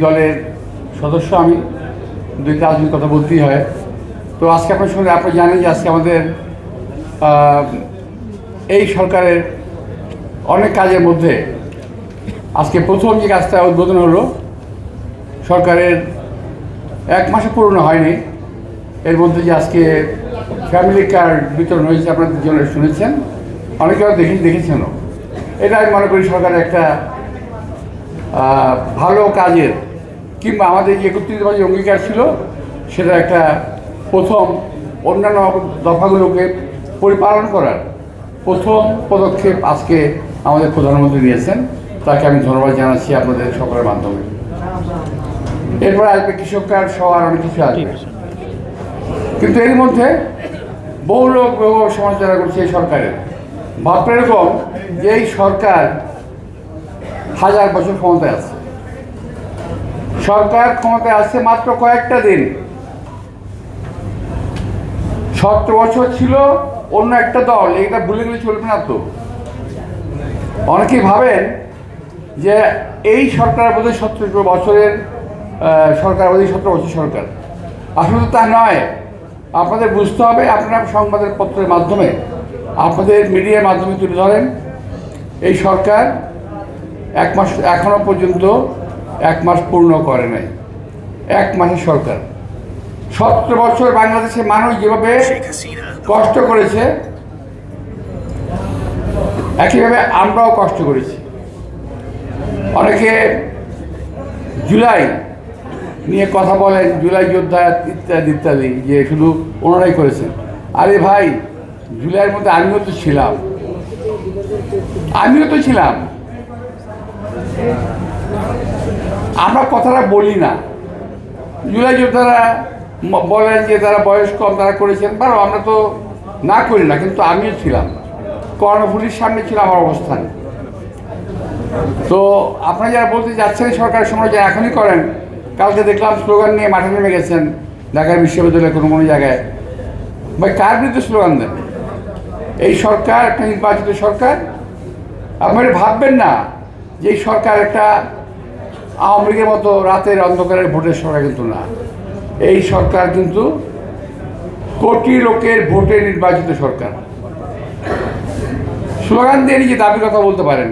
দলের সদস্য আমি দুইটা রাজনৈতিক কথা বলতেই হয়। তো আজকে আপনার সঙ্গে আপনি জানেন যে আজকে আমাদের এই সরকারের অনেক কাজের মধ্যে আজকে প্রথম যে কাজটা উদ্বোধন হলো, সরকারের 1 মাসে পূর্ণ হয়নি, এর মধ্যে যে আজকে ফ্যামিলি কার্ড বিতরণ হয়েছে, আপনাদের জন্য শুনেছেন, অনেকে দেখেছেনও। এটা আমি মনে করি সরকারের একটা ভালো কাজের, কিংবা আমাদের যে 31 অঙ্গীকার ছিল সেটা একটা প্রথম অন্যান্য দফাগুলোকে পরিপালন করার প্রথম পদক্ষেপ আজকে আমাদের প্রধানমন্ত্রী নিয়েছেন। তাকে আমি ধন্যবাদ জানাচ্ছি আপনাদের সকলের মাধ্যমে। এরপর আসবে কৃষক কার্ড সহ আর অনেক কিছু আসবে, কিন্তু এর মধ্যে বহু লোক বহু সমালোচনা করছে এই সরকারের। ভাবতে এরকম যে এই সরকার 1000 বছর ক্ষমতায় আছে, সরকার ক্ষমতায় আছে মাত্র কয়েকটা দিন। 17 বছর ছিল অন্য একটা দল, এটা ভুলে গেলে চলবে না তো। অনেকেই ভাবেন যে এই সরকার বোধহয় 17 বছরের সরকার, বোধহয় 17 বছর সরকার। আসলে তা নয়। আপনাদের বুঝতে হবে, আপনারা সংবাদের পত্রের মাধ্যমে, আপনাদের মিডিয়ার মাধ্যমে তুলে ধরেন এই সরকার 1 মাস এখনো পর্যন্ত 1 মাস পূর্ণ করে নাই। 1 মাসের সরকার। 17 বছর বাংলাদেশের মানুষ যেভাবে কষ্ট করেছে, একইভাবে আমরাও কষ্ট করেছি। অনেকে জুলাই নিয়ে কথা বলেন, জুলাই যোদ্ধা ইত্যাদি ইত্যাদি, যে শুধু ওনারাই করেছেন। আরে ভাই, জুলাইয়ের মধ্যে আমিও তো ছিলাম। আমরা কথাটা বলি না। জুলাই যোদ্ধারা বলেন যে তারা বয়স কম, তারা করেছেন, বারো আমরা তো না করি না, কিন্তু আমিও ছিলাম। কর্ণফুলির সামনে ছিল আমার অবস্থান। তো আপনারা যারা বলতে যাচ্ছেন সরকারের সমালোচনা এখনই করেন, কালকে দেখলাম স্লোগান নিয়ে মাঠে নেমে গেছেন ঢাকা বিশ্ববিদ্যালয়ে কোনো জায়গায়। ভাই, কার বিরুদ্ধে স্লোগান দেন? এই সরকার একটা নির্বাচিত সরকার। আপনারা ভাববেন না যে এই সরকার একটা আওয়ামী লীগের মতো রাতের অন্ধকারের ভোটের সরকার, কিন্তু না। এই সরকার কিন্তু কোটি লোকের ভোটে নির্বাচিত সরকার। স্লোগান দিয়ে নিজে দাবি কথা বলতে পারেন,